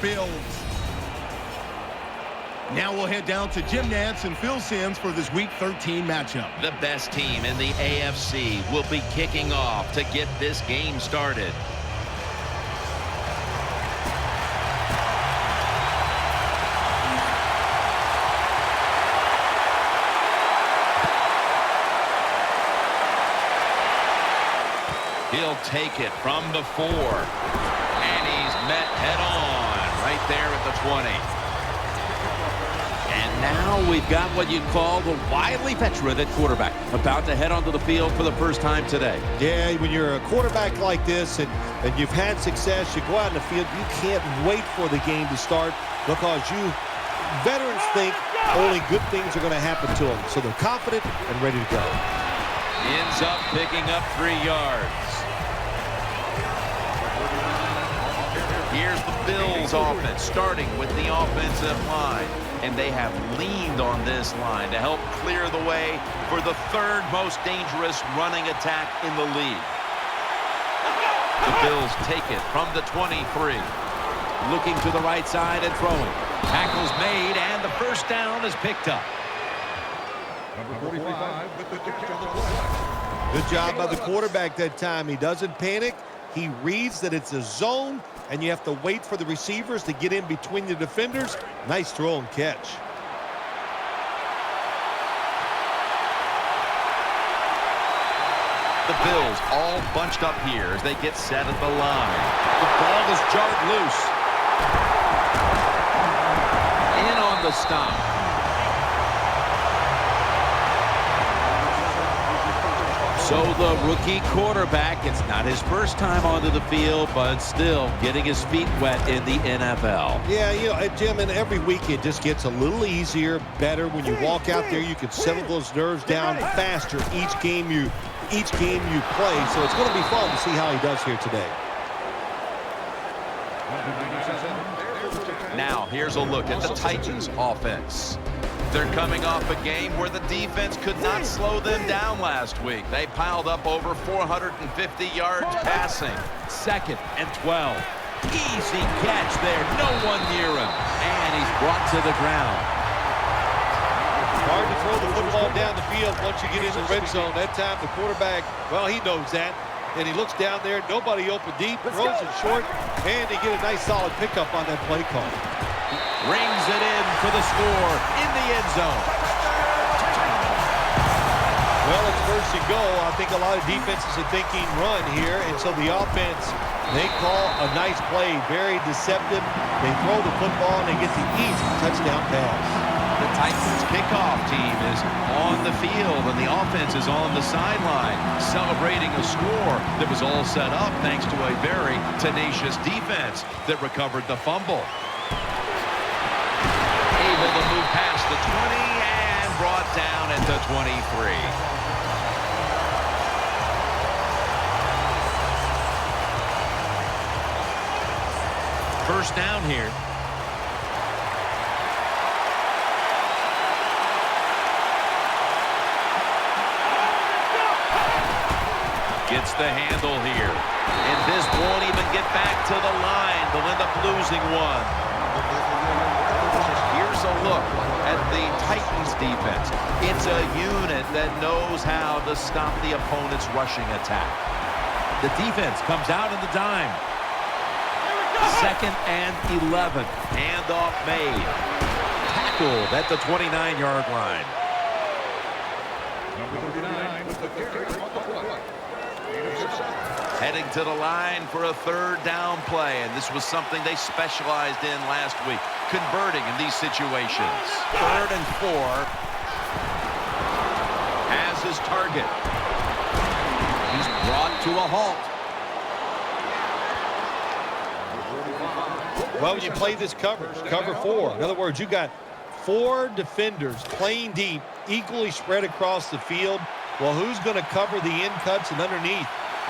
Bills. Now we'll head down to Jim Nantz and Phil Simms for this Week 13 matchup. The best team in the AFC will be kicking off to get this game started. He'll take it from the 4. And he's met head-on right there at the 20. And now we've got what you'd call the wily veteran at quarterback, about to head onto the field for the first time today. Yeah, when you're a quarterback like this and you've had success, you go out in the field, you can't wait for the game to start because veterans think only good things are going to happen to them. So they're confident and ready to go. Ends up picking up 3 yards. Here's the Bills offense, starting with the offensive line. And they have leaned on this line to help clear the way for the 3rd most dangerous running attack in the league. The Bills take it from the 23. Looking to the right side and throwing. Tackle's made, and the first down is picked up. Number 45 with the kick on the play. Good job by the quarterback that time. He doesn't panic. He reads that it's a zone, and you have to wait for the receivers to get in between the defenders. Nice throw and catch. The Bills all bunched up here as they get set at the line. The ball is jarred loose. In on the stop. So the rookie quarterback, it's not his first time onto the field, but still getting his feet wet in the NFL. Yeah, you know, Jim, and every week it just gets a little easier, better. When you walk out there, you can settle those nerves down faster each game you play. So it's going to be fun to see how he does here today. Now, here's a look at the Titans offense. They're coming off a game where the defense could not slow them down last week. They piled up over 450 yards passing. 2nd and 12. Easy catch there. No one near him. And he's brought to the ground. Hard to throw the football down the field once you get in the red zone. That time the quarterback, well, he knows that. And he looks down there, nobody open deep, throws it short, and they get a nice solid pickup on that play call. Rings it in for the score in the end zone. Well, it's first and goal. I think a lot of defenses are thinking run here, and so the offense, they call a nice play, very deceptive. They throw the football, and they get the easy touchdown pass. The Titans kickoff team is on the field, and the offense is on the sideline, celebrating a score that was all set up thanks to a very tenacious defense that recovered the fumble. Able to move past the 20 and brought down at the 23. First down here. Gets the handle here. And this won't even get back to the line. They'll end up losing one. Here's a look at the Titans defense. It's a unit that knows how to stop the opponent's rushing attack. The defense comes out in the dime. 2nd and 11. Handoff made. Tackled at the 29-yard line. Number 39 with the kick on the play. Heading to the line for a 3rd down play, and this was something they specialized in last week, converting in these situations. 3rd and 4. Has his target. He's brought to a halt. Well, when you play this cover 4. In other words, you got 4 defenders playing deep, equally spread across the field. Well, who's going to cover the in cuts and underneath?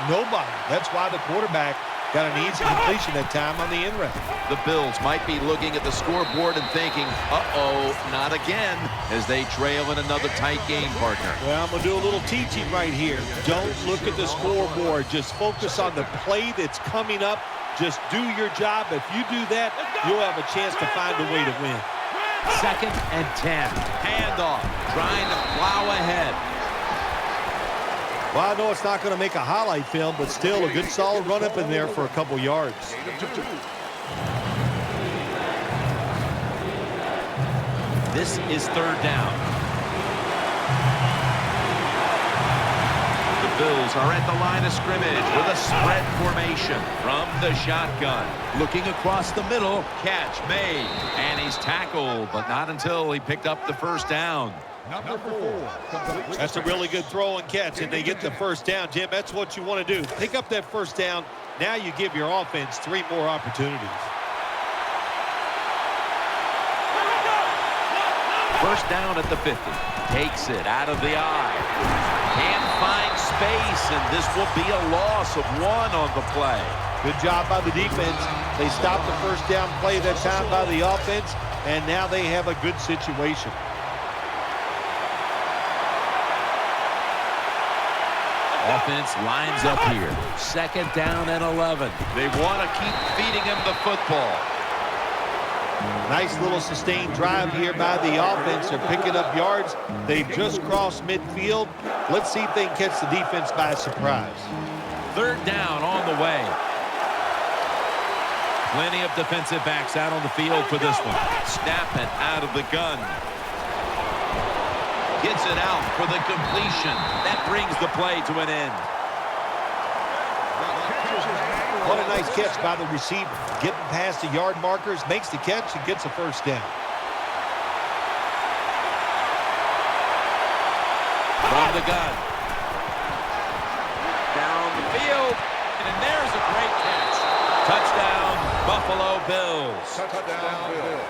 Nobody. That's why the quarterback got an easy completion that time on the in route. The Bills might be looking at the scoreboard and thinking, uh-oh, not again, as they trail in another tight game, partner. Well, I'm going to do a little teaching right here. Don't look at the scoreboard. Just focus on the play that's coming up. Just do your job. If you do that, you'll have a chance to find a way to win. 2nd and 10. Handoff, trying to plow ahead. Well, I know it's not going to make a highlight film, but still a good solid run up in there for a couple yards. This is 3rd down. The Bills are at the line of scrimmage with a spread formation from the shotgun. Looking across the middle, catch made. And he's tackled, but not until he picked up the 1st down. Number 4. That's a really good throw and catch, and they get the 1st down. Jim, that's what you want to do. Pick up that 1st down. Now you give your offense 3 more opportunities. 1st down at the 50. Takes it out of the eye. Can't find space, and this will be a loss of 1 on the play. Good job by the defense. They stopped the 1st down play that time by the offense, and now they have a good situation. Offense lines up here. 2nd down and 11. They want to keep feeding him the football. Nice little sustained drive here by the offense. They're picking up yards. They've just crossed midfield. Let's see if they can catch the defense by surprise. 3rd down on the way. Plenty of defensive backs out on the field for this one. Snapping out of the gun. Gets it out for the completion. That brings the play to an end. What a nice catch by the receiver. Getting past the yard markers, makes the catch, and gets a 1st down. From the gun. Down the field. And there's a great catch. Touchdown, Buffalo Bills. Touchdown, Bills.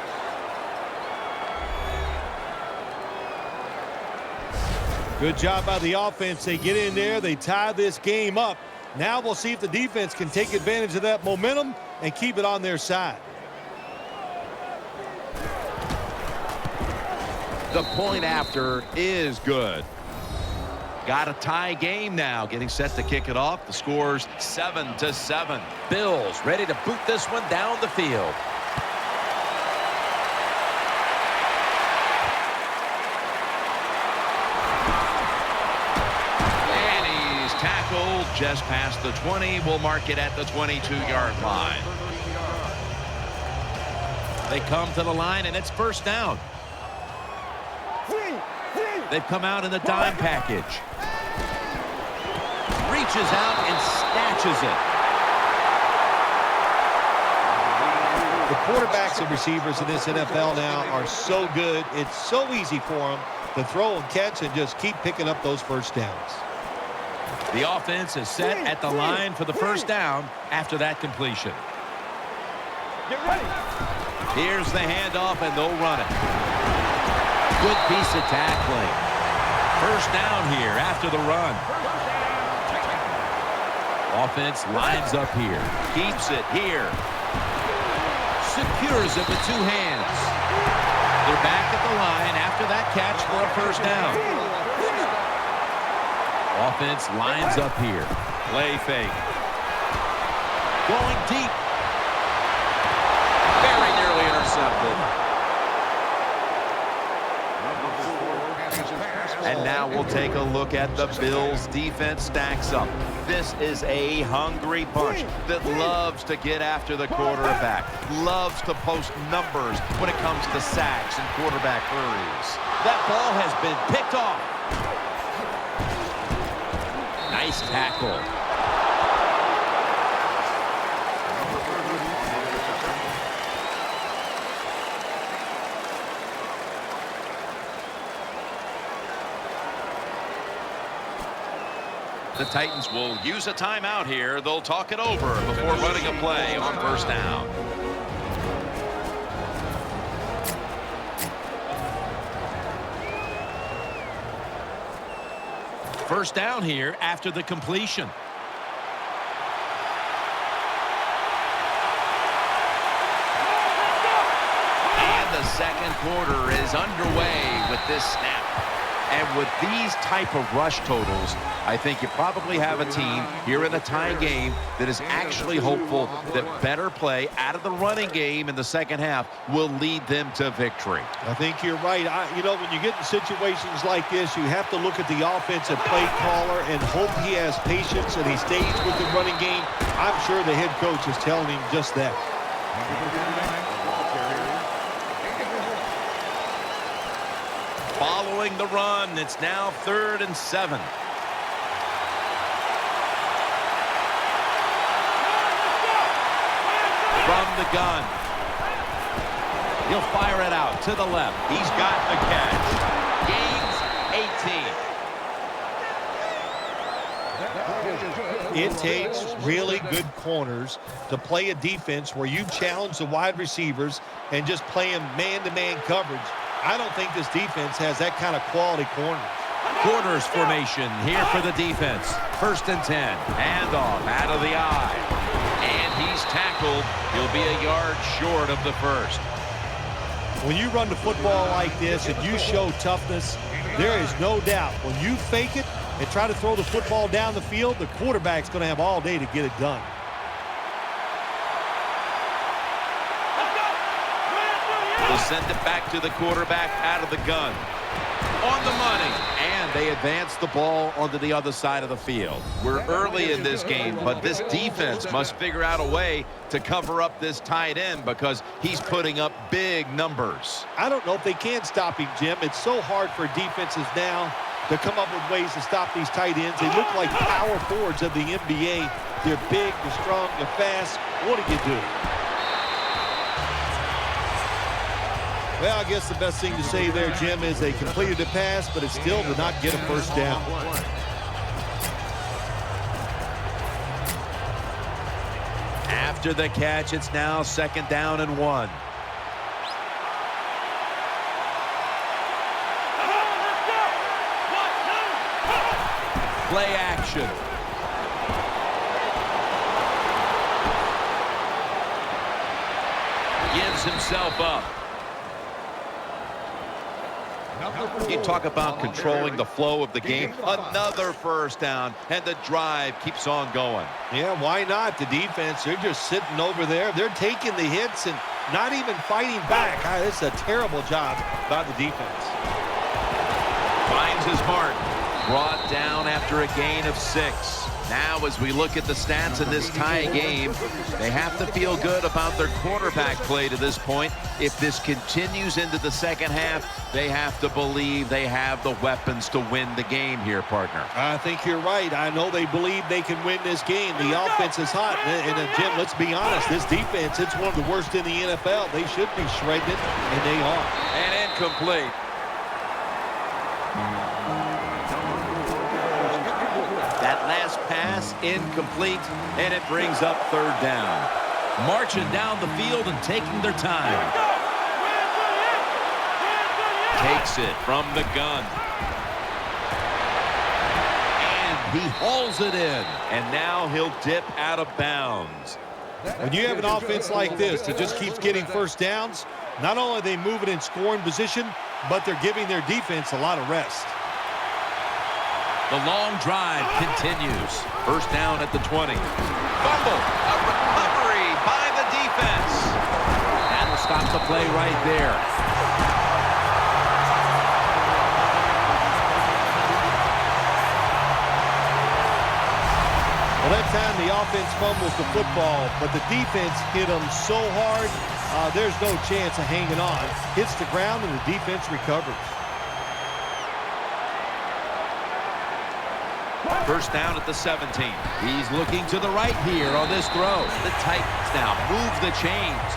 Good job by the offense. They get in there. They tie this game up. Now we'll see if the defense can take advantage of that momentum and keep it on their side. The point after is good. Got a tie game now. Getting set to kick it off. The score's 7-7. Bills ready to boot this one down the field. Tackled just past the 20. We'll mark it at the 22-yard line. They come to the line, and it's 1st down. They've come out in the dime package. Reaches out and snatches it. The quarterbacks and receivers in this NFL now are so good. It's so easy for them to throw and catch and just keep picking up those 1st downs. The offense is set at the line for the 1st down after that completion. Get ready. Here's the handoff, and they'll run it. Good piece of tackling. 1st down here after the run. Offense lines up here. Keeps it here. Secures it with 2 hands. They're back at the line after that catch for a 1st down. Offense lines up here. Play fake. Going deep. Very nearly intercepted. And now we'll take a look at the Bills' defense stacks up. This is a hungry bunch that loves to get after the quarterback, loves to post numbers when it comes to sacks and quarterback hurries. That ball has been picked off. Nice tackle. The Titans will use a timeout here. They'll talk it over before running a play on 1st down. First down here after the completion. And the 2nd quarter is underway with this snap. And with these type of rush totals, I think you probably have a team here in a tie game that is actually hopeful that better play out of the running game in the second half will lead them to victory. I think you're right. You know, when you get in situations like this, you have to look at the offensive play caller and hope he has patience and he stays with the running game. I'm sure the head coach is telling him just that. Following the run, it's now 3rd and 7. From the gun. He'll fire it out to the left. He's got the catch. Gains 18. It takes really good corners to play a defense where you challenge the wide receivers and just play them man-to-man coverage. I don't think this defense has that kind of quality corners. Quarters formation here for the defense. 1st and 10. Handoff out of the eye. And he's tackled. He'll be a yard short of the first. When you run the football like this and you show toughness, there is no doubt when you fake it and try to throw the football down the field, the quarterback's going to have all day to get it done. They'll send it back to the quarterback out of the gun. On the money. And they advance the ball onto the other side of the field. We're early in this game, but this defense must figure out a way to cover up this tight end because he's putting up big numbers. I don't know if they can stop him, Jim. It's so hard for defenses now to come up with ways to stop these tight ends. They look like power forwards of the NBA. They're big, they're strong, they're fast. What do you do? Well, I guess the best thing to say there, Jim, is they completed the pass, but it still did not get a first down. After the catch, it's now 2nd down and 1. Play action. Gives himself up. You talk about controlling the flow of the game. Another first down, and the drive keeps on going. Yeah, why not? The defense, they're just sitting over there. They're taking the hits and not even fighting back. It's a terrible job by the defense. Finds his mark. Brought down after a gain of 6. Now, as we look at the stats in this tie game, they have to feel good about their quarterback play to this point. If this continues into the second half, they have to believe they have the weapons to win the game here, partner. I think you're right. I know they believe they can win this game. The offense is hot. And Jim, let's be honest, this defense, it's one of the worst in the NFL. They should be shredded, and they are. And incomplete. That last pass incomplete, and it brings up 3rd down. Marching down the field and taking their time. Takes it from the gun. And he hauls it in. And now he'll dip out of bounds. When you have an offense like this that just keeps getting first downs, not only are they moving in scoring position, but they're giving their defense a lot of rest. The long drive continues. 1st down at the 20. Fumble. A recovery by the defense. That'll stop the play right there. Well, that time the offense fumbles the football, but the defense hit them so hard, there's no chance of hanging on. Hits the ground and the defense recovers. 1st down at the 17. He's looking to the right here on this throw. The Titans now move the chains.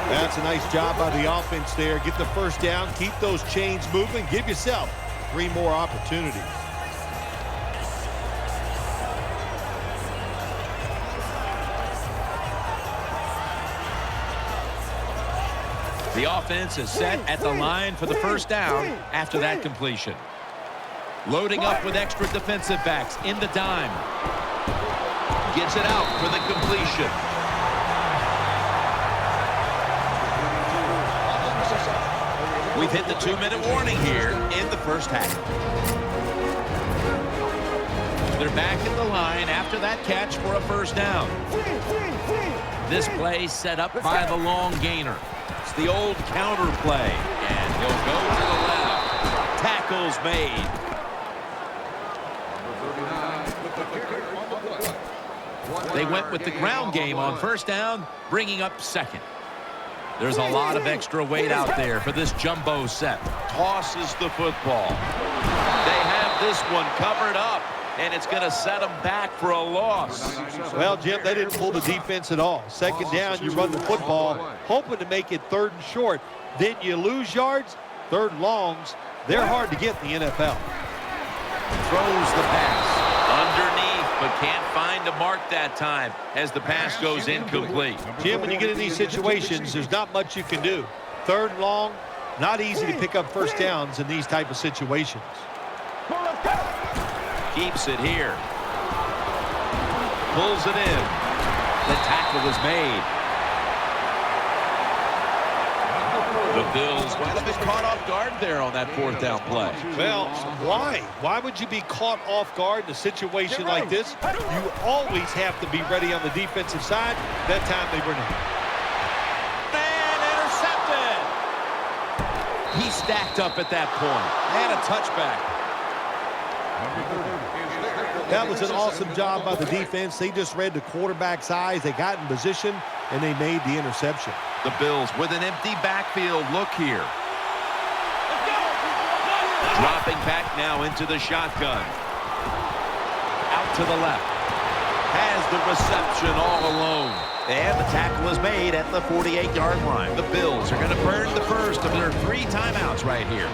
That's a nice job by the offense there. Get the first down, keep those chains moving, give yourself 3 more opportunities. The offense is set at the line for the 1st down after that completion. Loading up with extra defensive backs in the dime. Gets it out for the completion. We've hit the 2-minute warning here in the first half. They're back at the line after that catch for a first down. This play set up by the long gainer. It's the old counter play, and he'll go to the left. Tackles made. They went with the ground game on first down, bringing up second. There's a lot of extra weight out there for this jumbo set. Tosses the football. They have this one covered up, and it's going to set them back for a loss. Well, Jim, they didn't pull the defense at all. Second down, you run the football, hoping to make it 3rd and short. Then you lose yards, 3rd longs. They're hard to get in the NFL. Throws the pass underneath, but can't find a mark that time as the pass goes incomplete. Jim, when you get in these situations, there's not much you can do. 3rd and long, not easy to pick up first downs in these type of situations. Keeps it here. Pulls it in. The tackle is made. The Bills might have been caught off guard there on that 4th down play. Well, why? Why would you be caught off guard in a situation like this? You always have to be ready on the defensive side. That time they were not. And intercepted. He stacked up at that point. And a touchback. That was an awesome job by the defense. They just read the quarterback's eyes. They got in position, and they made the interception. The Bills with an empty backfield look here. Dropping back now into the shotgun. Out to the left. Has the reception all alone. And the tackle is made at the 48-yard line. The Bills are going to burn the first of their 3 timeouts right here.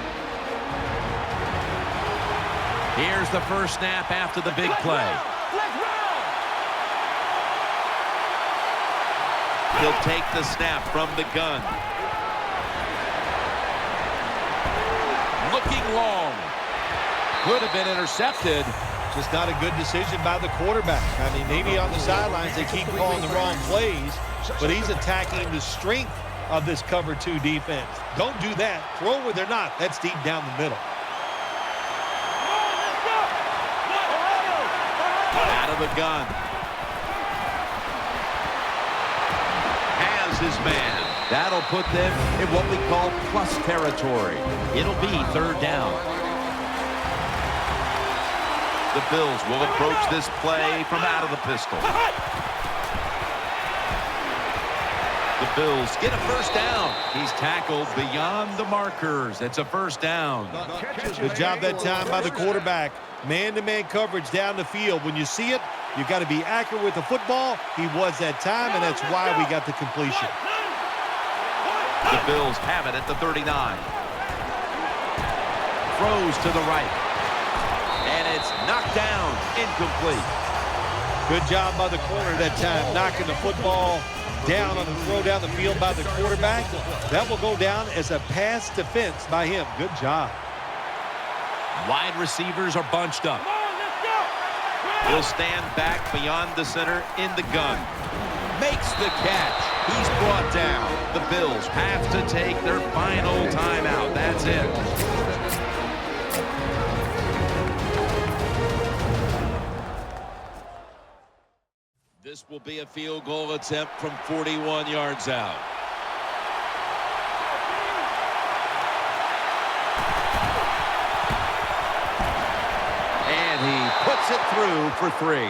Here's the first snap after the big play. He'll take the snap from the gun. Looking long. Could have been intercepted. Just not a good decision by the quarterback. I mean, maybe on the sidelines they keep calling the wrong plays, but he's attacking the strength of this cover 2 defense. Don't do that. Throw where they're not. That's deep down the middle. Out of the gun. Has his man. That'll put them in what we call plus territory. It'll be 3rd down. The Bills will approach this play from out of the pistol. The Bills get a first down. He's tackled beyond the markers. It's a first down. Good job that time by the quarterback. Man-to-man coverage down the field. When you see it, you've got to be accurate with the football. He was that time, and that's why we got the completion. The Bills have it at the 39. Throws to the right. And it's knocked down. Incomplete. Good job by the corner that time, knocking the football down on the throw down the field by the quarterback. That will go down as a pass defense by him. Good job. Wide receivers are bunched up. He'll stand back beyond the center in the gun. Makes the catch. He's brought down. The Bills have to take their final timeout. That's it. This will be a field goal attempt from 41 yards out. And he puts it through for 3.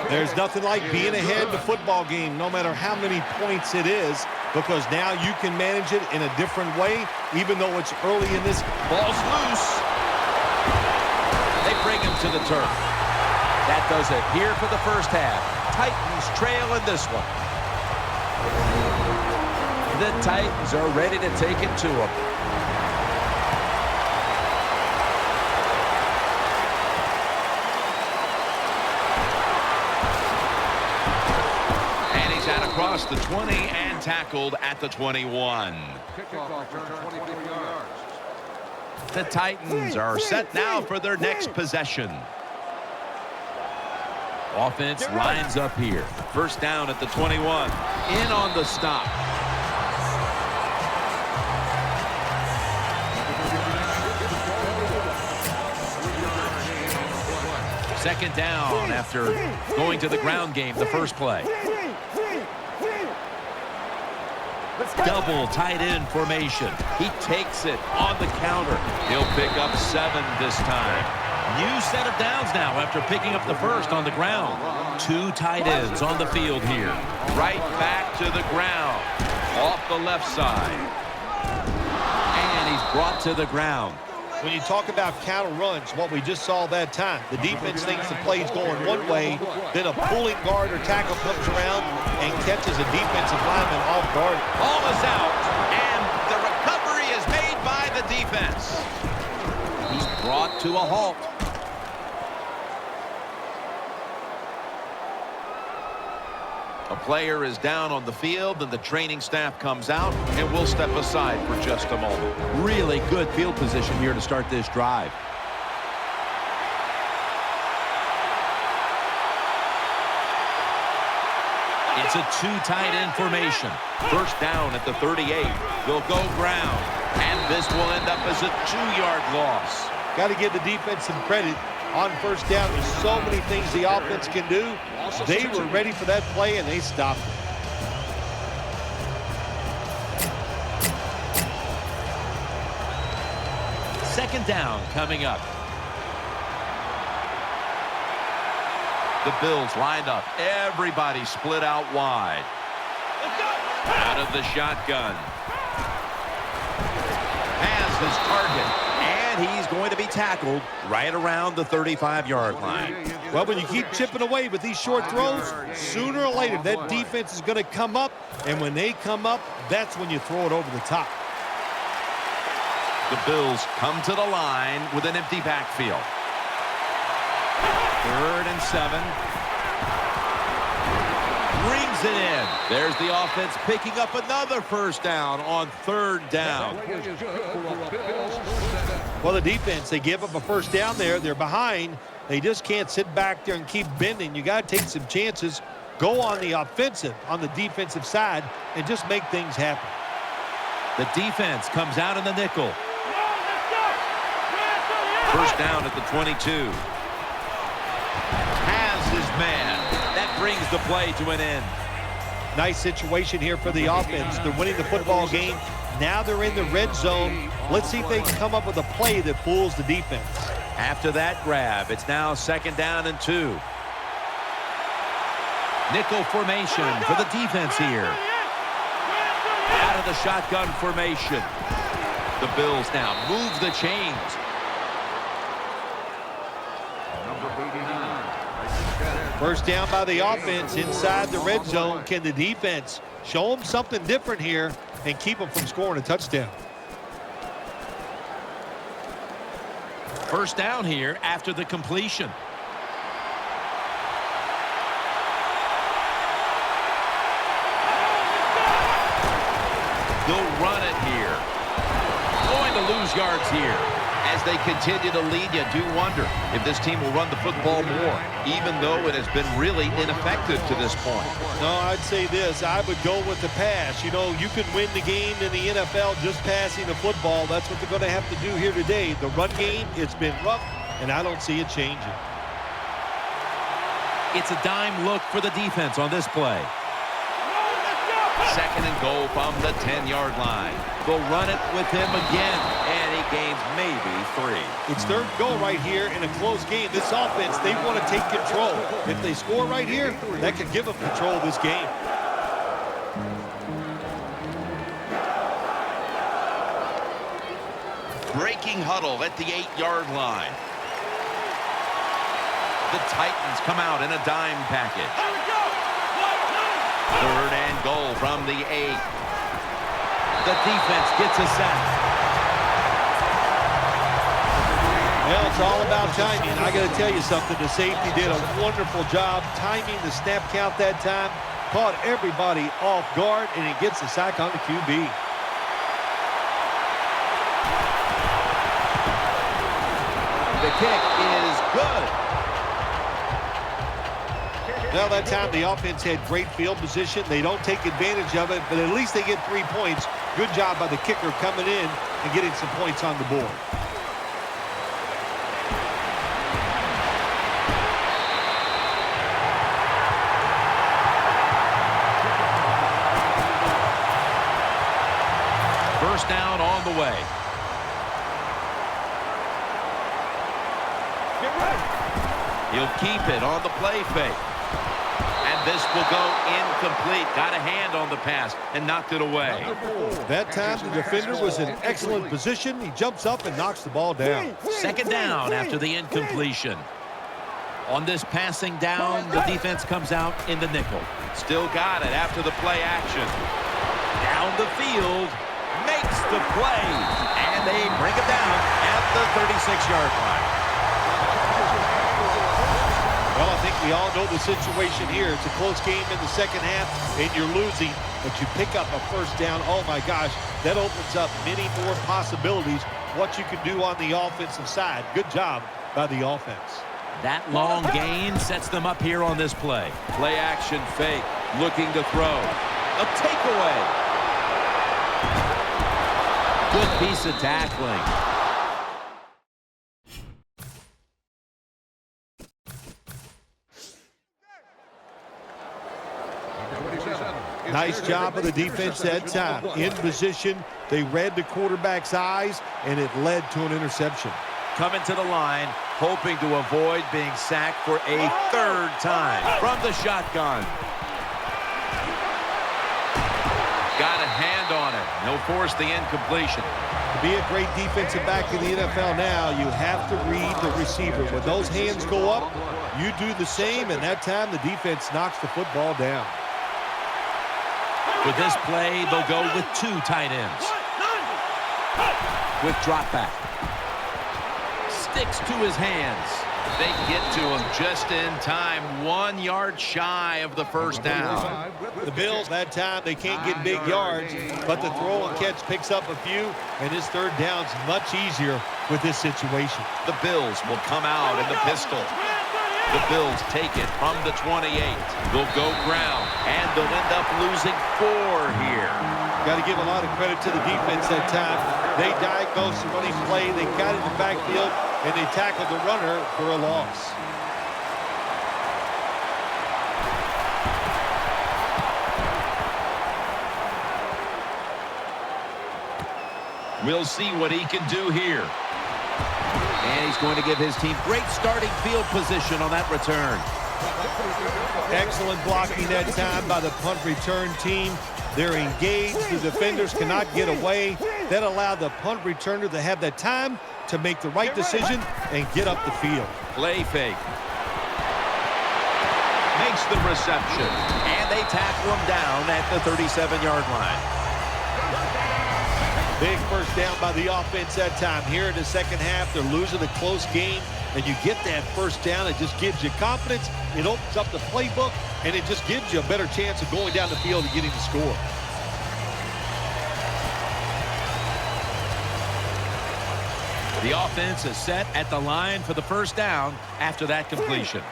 There's nothing like being ahead in the football game, no matter how many points it is, because now you can manage it in a different way, even though it's early in this. Ball's loose. They bring him to the turf. That does it here for the first half. Titans trail in this one. The Titans are ready to take it to them. And he's out across the 20 and tackled at the 21. The Titans are set now for their next possession. Offense lines up here. First down at the 21. In on the stop. Second down after going to the ground game the first play. Double tight end formation. He takes it on the counter. He'll pick up 7 this time. New set of downs now after picking up the first on the ground. 2 tight ends on the field here. Right back to the ground. Off the left side. And he's brought to the ground. When you talk about counter runs, what we just saw that time, the defense thinks the play's going one way, then a pulling guard or tackle comes around and catches a defensive lineman off guard. Ball is out, and the recovery is made by the defense. He's brought to a halt. A player is down on the field, and the training staff comes out, and we'll step aside for just a moment. Really good field position here to start this drive. It's a 2 tight end formation. First down at the 38. They'll go ground, and this will end up as a 2-yard loss. Got to give the defense some credit. On first down, there's so many things the offense can do. They were ready for that play, and they stopped it. Second down coming up. The Bills lined up. Everybody split out wide. Out of the shotgun. Has his target. And he's going to be tackled right around the 35-yard line. Well, when you keep chipping away with these short throws, sooner or later that defense is going to come up. And when they come up, that's when you throw it over the top. The Bills come to the line with an empty backfield. 3rd and 7. Brings it in. There's the offense picking up another first down on 3rd down. Well, the defense, they give up a first down there. They're behind. They just can't sit back there and keep bending. You got to take some chances. Go on the offensive, on the defensive side, and just make things happen. The defense comes out in the nickel. First down at the 22. Has his man. That brings the play to an end. Nice situation here for the offense. They're winning the football game. Now they're in the red zone. Let's see if they can come up with a play that fools the defense. After that grab, it's now 2nd down and 2. Nickel formation for the defense here. Out of the shotgun formation. The Bills now move the chains. First down by the offense inside the red zone. Can the defense show them something different here and keep them from scoring a touchdown? First down here after the completion. They'll run it here. Going to lose yards here. As they continue to lead, you do wonder if this team will run the football more, even though it has been really ineffective to this point. No, I'd say this. I would go with the pass. You know, you can win the game in the NFL just passing the football. That's what they're going to have to do here today. The run game, it's been rough, and I don't see it changing. It's a dime look for the defense on this play. 2nd and goal from the 10-yard line. They'll run it with him again, and he gains maybe 3. It's 3rd and goal right here in a close game. This offense, they want to take control. If they score right here, that could give them control of this game. Breaking huddle at the 8-yard line. The Titans come out in a dime package. 3rd and goal from the 8. The defense gets a sack. Well, it's all about timing. I got to tell you something. The safety did a wonderful job timing the snap count that time. Caught everybody off guard, and he gets the sack on the QB. The kick is good. Well, that time the offense had great field position. They don't take advantage of it, but at least they get 3 points. Good job by the kicker coming in and getting some points on the board. first down on the way. He'll keep it on the play fake. And this will go incomplete. Got a hand on the pass and knocked it away. That time the defender was in excellent position. He jumps up and knocks the ball down. Second down after the incompletion. On this passing down, the defense comes out in the nickel. Still got it after the play action. Down the field, makes the play, and they bring it down at the 36-yard line. Well, I think we all know the situation here. It's a close game in the second half, and you're losing, but you pick up a first down. Oh, my gosh, that opens up many more possibilities, what you can do on the offensive side. Good job by the offense. That long gain sets them up here on this play. Play action fake, looking to throw. A takeaway. Good piece of tackling. Nice job of the defense that time. In position, they read the quarterback's eyes, and it led to an interception. Coming to the line, hoping to avoid being sacked for a third time from the shotgun. Got a hand on it. He'll force the incompletion. To be a great defensive back in the NFL now, you have to read the receiver. When those hands go up, you do the same, and that time the defense knocks the football down. For this play, they'll go with two tight ends. With drop back. Sticks to his hands. They get to him just in time, 1 yard shy of the first down. The Bills, that time, they can't get big yards, but the throw and catch picks up a few, and his third down's much easier with this situation. The Bills will come out in the pistol. The Bills take it from the 28. They'll go ground, and they'll end up losing 4 here. Got to give a lot of credit to the defense that time. They diagnosed the running play, they got in the backfield, and they tackled the runner for a loss. We'll see what he can do here. And he's going to give his team great starting field position on that return. Excellent blocking that time by the punt return team. They're engaged. The defenders cannot get away. That allowed the punt returner to have that time to make the right decision and get up the field. Play fake. Makes the reception. And they tackle him down at the 37-yard line. Big first down by the offense that time. Here in the second half, they're losing a close game, and you get that first down. It just gives you confidence. It opens up the playbook, and it just gives you a better chance of going down the field and getting the score. The offense is set at the line for the first down after that completion.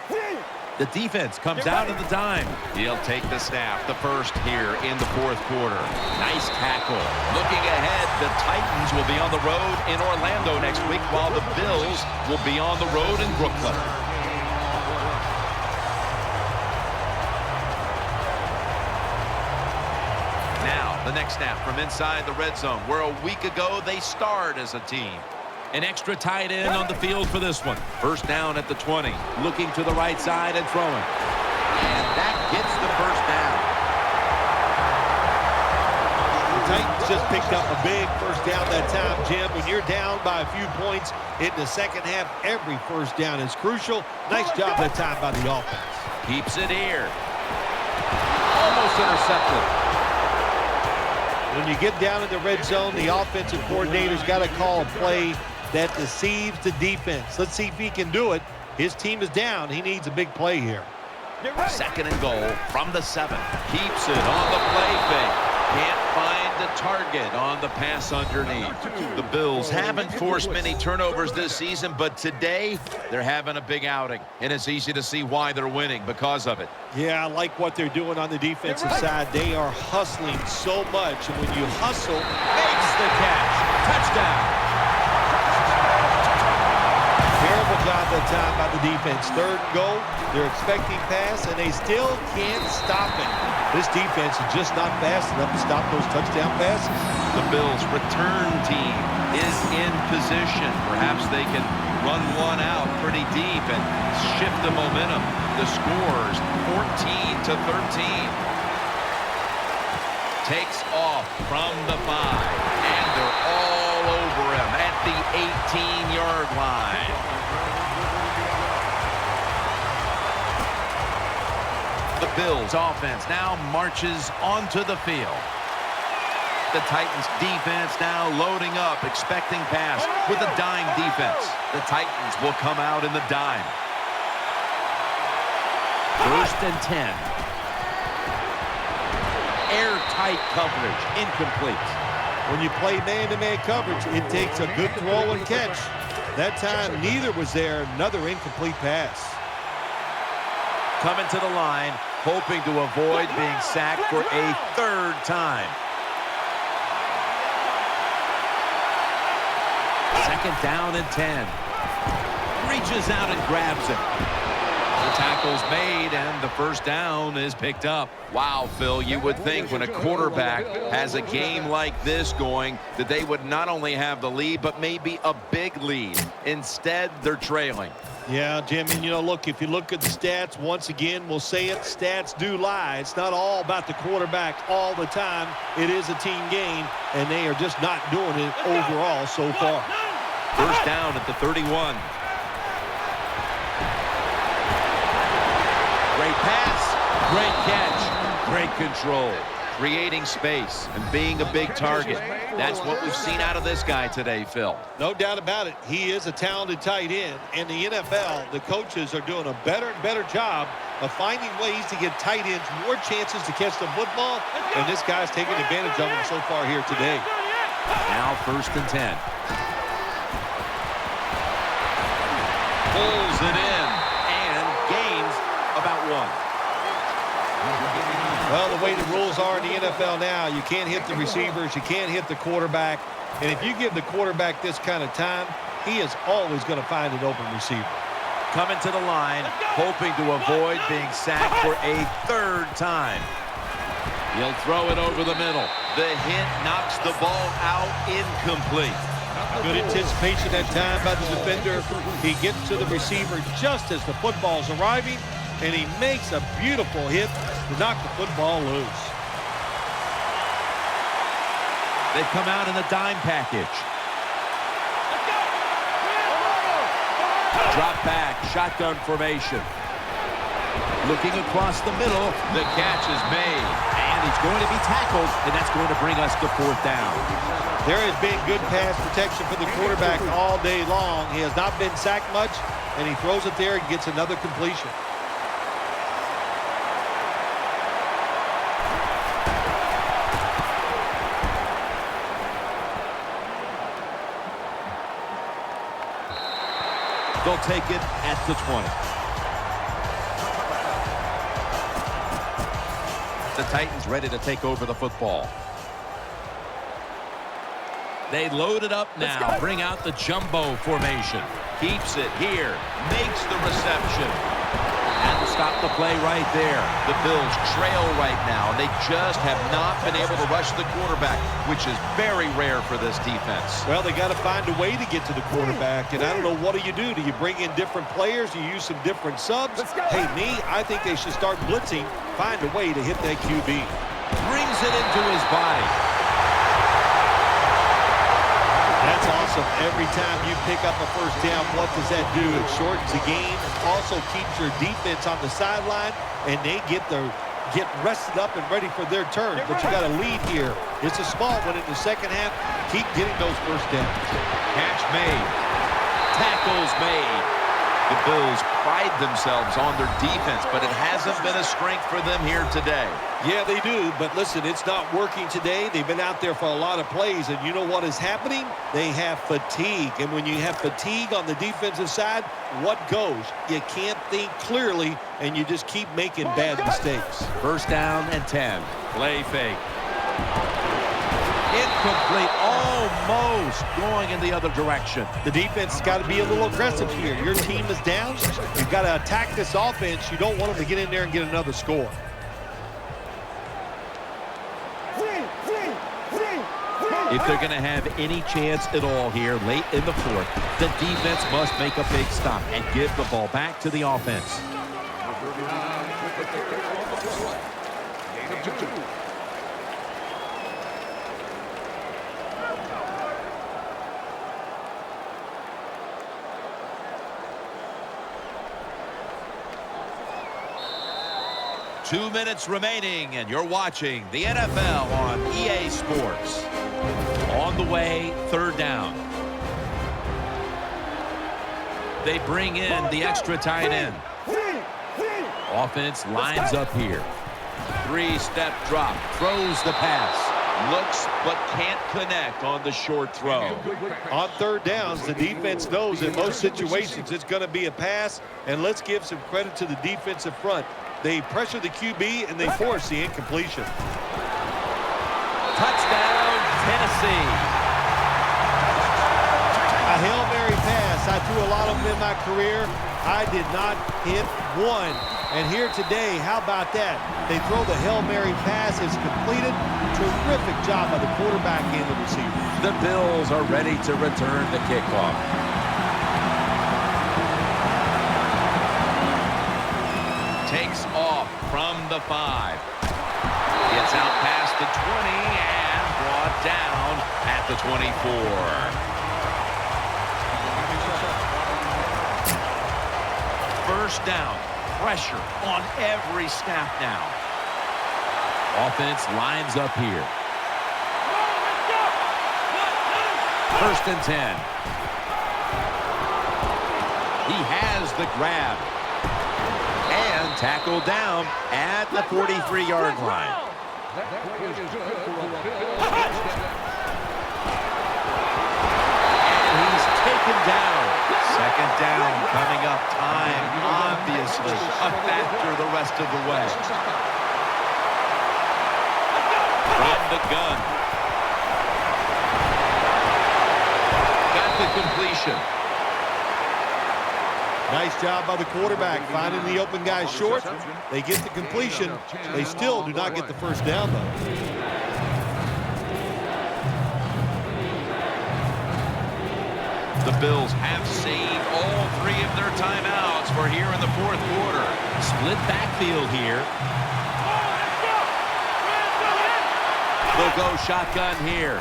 The defense comes out of the dime. He'll take the snap, the first here in the fourth quarter. Nice tackle. Looking ahead, the Titans will be on the road in Orlando next week, while the Bills will be on the road in Brooklyn. Now, the next snap from inside the red zone, where a week ago they starred as a team. An extra tight end on the field for this one. First down at the 20. Looking to the right side and throwing. And that gets the first down. The Titans just picked up a big first down that time, Jim. When you're down by a few points in the second half, every first down is crucial. Nice job that time by the offense. Keeps it here. Almost intercepted. When you get down in the red zone, the offensive coordinator's got to call a play that deceives the defense. Let's see if he can do it. His team is down. He needs a big play here. Second and goal from the 7. Keeps it on the play fake. Can't find the target on the pass underneath. The Bills haven't forced many turnovers this season, but today they're having a big outing, and it's easy to see why they're winning because of it. Yeah, I like what they're doing on the defensive side. They are hustling so much, and when you hustle, Makes the catch. Touchdown. terrible Beautiful job that time by the defense. Third and goal. They're expecting pass, and they still can't stop it. This defense is just not fast enough to stop those touchdown passes. The Bills' return team is in position. Perhaps they can run one out pretty deep and shift the momentum. The score's 14-13. Takes off from the 5, and they're all over him at the 18-yard line. The Bills offense now marches onto the field. The Titans defense now loading up, expecting pass with a dime defense. The Titans will come out in the dime. 1st and 10. Airtight coverage, incomplete. When you play man-to-man coverage, it takes a good throw and catch. That time, neither was there. Another incomplete pass. Coming to the line, hoping to avoid being sacked for a 3rd time. 2nd down and 10. Reaches out and grabs it. The tackle's made, and the 1st down is picked up. Wow, Phil, you would think when a quarterback has a game like this going that they would not only have the lead, but maybe a big lead. Instead, they're trailing. Yeah, Jim, and look, if you look at the stats, once again, we'll say it, stats do lie. It's not all about the quarterback all the time. It is a team game, and they are just not doing it overall so far. 1st down at the 31. Great pass, great catch, great control. Creating space and being a big target. That's what we've seen out of this guy today, Phil. No doubt about it. He is a talented tight end. And the NFL, the coaches are doing a better and better job of finding ways to get tight ends more chances to catch the football. And this guy's taking advantage of them so far here today. Now 1st and 10. Pulls it in and gains about 1. Well, the way the rules are in the NFL now, you can't hit the receivers, you can't hit the quarterback. And if you give the quarterback this kind of time, he is always going to find an open receiver. Coming to the line, hoping to avoid being sacked for a 3rd time. He'll throw it over the middle. The hit knocks the ball out, incomplete. Good anticipation that time by the defender. He gets to the receiver just as the football's arriving, and he makes a beautiful hit to knock the football loose. They've come out in the dime package. Drop back, shotgun formation. Looking across the middle, the catch is made. And he's going to be tackled, and that's going to bring us to 4th down. There has been good pass protection for the quarterback all day long. He has not been sacked much, and he throws it there and gets another completion. They'll take it at the 20. The Titans ready to take over the football. They load it up now. Bring out the jumbo formation. Keeps it here. Makes the reception. And to stop the play right there. The Bills trail right now. They just have not been able to rush the quarterback, which is very rare for this defense. Well, they got to find a way to get to the quarterback. And I don't know, what do? You bring in different players? Do you use some different subs? Hey, I think they should start blitzing. Find a way to hit that QB. Brings it into his body. That's awesome. Every time you pick up a 1st down, what does that do? It shortens the game. Also keeps your defense on the sideline, and they get rested up and ready for their turn. But you got a lead here. It's a small one in the 2nd half. Keep getting those 1st downs. Catch made. Tackles made. The Bills pride themselves on their defense, but it hasn't been a strength for them here today. Yeah, they do, but listen, it's not working today. They've been out there for a lot of plays, and you know what is happening? They have fatigue, and when you have fatigue on the defensive side, what goes? You can't think clearly, and you just keep making bad mistakes. 1st down and 10. Play fake. Incomplete, almost going in the other direction. The defense has got to be a little aggressive here. Your team is down. You've got to attack this offense. You don't want them to get in there and get another score. If they're going to have any chance at all here late in the fourth, the defense must make a big stop and give the ball back to the offense. 2 minutes remaining, and you're watching the NFL on EA Sports. On the way, third down. They bring in the extra tight end. Offense lines up here. Three-step drop, throws the pass. Looks but can't connect on the short throw. On third downs, the defense knows in most situations it's going to be a pass, and let's give some credit to the defensive front. They pressure the QB, and they force the incompletion. Touchdown, Tennessee. A Hail Mary pass. I threw a lot of them in my career. I did not hit one. And here today, how about that? They throw the Hail Mary pass. It's completed. Terrific job by the quarterback and the receivers. The Bills are ready to return the kickoff. Takes off from the 5. Gets out past the 20 and brought down at the 24. First down. Pressure on every snap now. Offense lines up here. First and 10. He has the grab. And tackled down at the 43-yard line. And he's taken down. Second down coming up. Time, obviously, a factor the rest of the way. From the gun. Got the completion. Nice job by the quarterback finding the open guy short. They get the completion. They still do not get the first down, though. The Bills have saved all 3 of their timeouts for here in the fourth quarter. Split backfield here. They'll go shotgun here.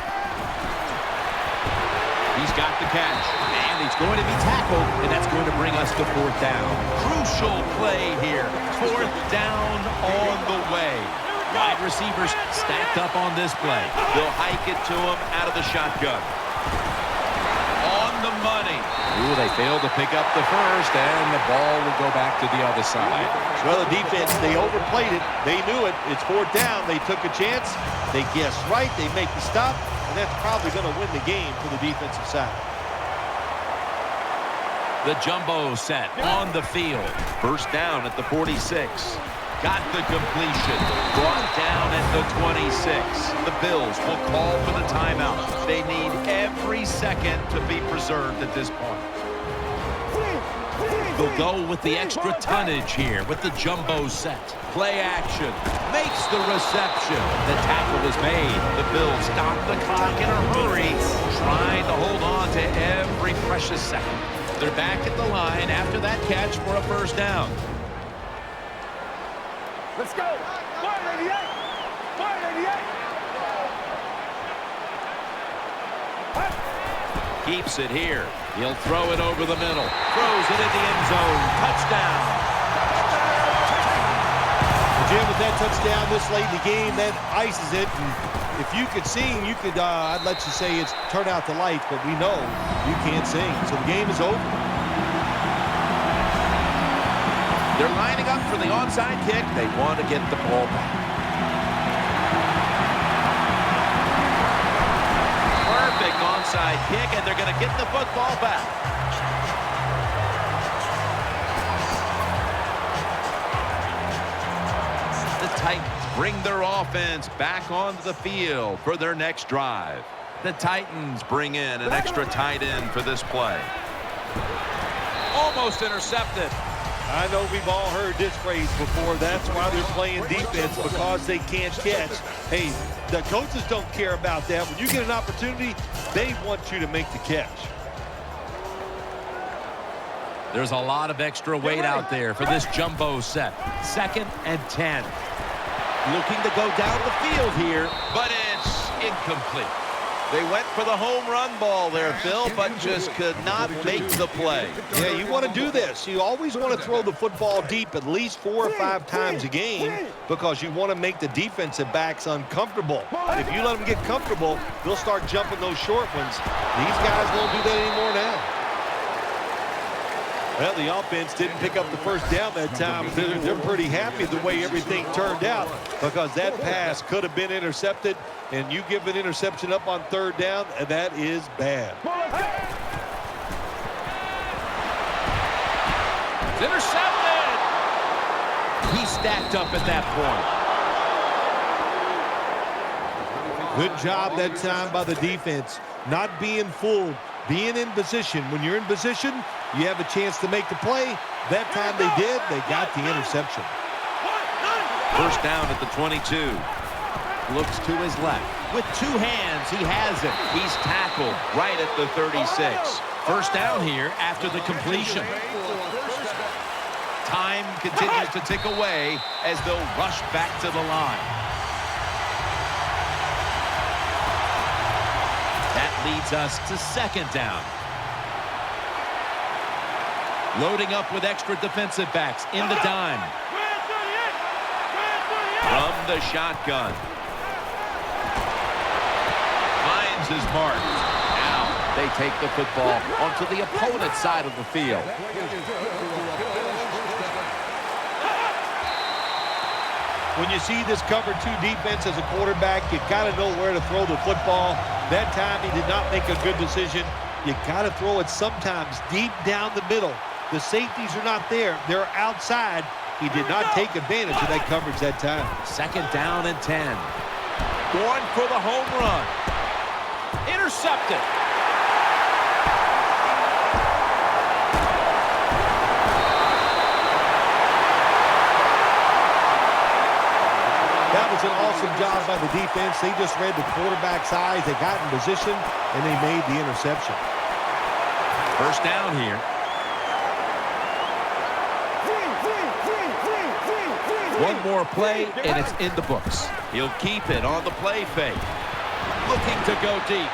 He's got the catch, and he's going to be tackled, and that's going to bring us to fourth down. Crucial play here. Fourth down on the way. Wide receivers stacked up on this play. They'll hike it to him out of the shotgun. On the money. Ooh, they failed to pick up the first, and the ball will go back to the other side. Well, the defense, they overplayed it. They knew it. It's fourth down. They took a chance. They guessed right. They make the stop, and that's probably going to win the game for the defensive side. The jumbo set on the field. First down at the 46. Got the completion. Brought down at the 26. The Bills will call for the timeout. They need every second to be preserved at this point. They'll go with the extra tonnage here with the jumbo set. Play action. Makes the reception. The tackle is made. The Bills stop the clock in a hurry, trying to hold on to every precious second. They're back at the line after that catch for a first down. Let's go. 488. 488. Keeps it here. He'll throw it over the middle. Throws it in the end zone. Touchdown. Jim, with that touchdown this late in the game, that ices it. And if you could sing, you could, I'd let you say it's turn out the lights, but we know you can't sing. So the game is over. They're lining up for the onside kick. They want to get the ball back. Perfect onside kick, and they're going to get the football back. The Titans bring their offense back onto the field for their next drive. The Titans bring in an extra tight end for this play. Almost intercepted. I know we've all heard this phrase before. That's why they're playing defense, because they can't catch. Hey, the coaches don't care about that. When you get an opportunity, they want you to make the catch. There's a lot of extra weight out there for this jumbo set. 2nd and 10. Looking to go down the field here, but it's incomplete. They went for the home run ball there, Phil, but just could not make the play. Yeah, you want to do this. You always want to throw the football deep at least 4 or 5 times a game because you want to make the defensive backs uncomfortable. If you let them get comfortable, they'll start jumping those short ones. These guys won't do that anymore now. Well, the offense didn't pick up the first down that time. They're pretty happy the way everything turned out because that pass could have been intercepted, and you give an interception up on 3rd down, and that is bad. It's intercepted. He stacked up at that point. Good job that time by the defense, not being fooled, being in position. When you're in position, you have a chance to make the play. That time they did. They got the interception. First down at the 22. Looks to his left. With 2 hands, he has it. He's tackled right at the 36. First down here after the completion. Time continues to tick away as they'll rush back to the line. That leads us to 2nd down. Loading up with extra defensive backs in the dime. From the shotgun. Finds his mark. Now they take the football onto the opponent's side of the field. When you see this cover 2 defense as a quarterback, you got to know where to throw the football. That time he did not make a good decision. You got to throw it sometimes deep down the middle. The safeties are not there. They're outside. He did not take advantage of that coverage that time. 2nd down and 10. Going for the home run. Intercepted. That was an awesome job by the defense. They just read the quarterback's eyes. They got in position, and they made the interception. First down here. One more play, and it's in the books. He'll keep it on the play fake. Looking to go deep.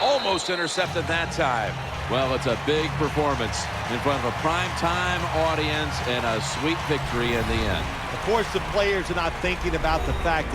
Almost intercepted that time. Well, it's a big performance in front of a prime-time audience and a sweet victory in the end. Of course, the players are not thinking about the fact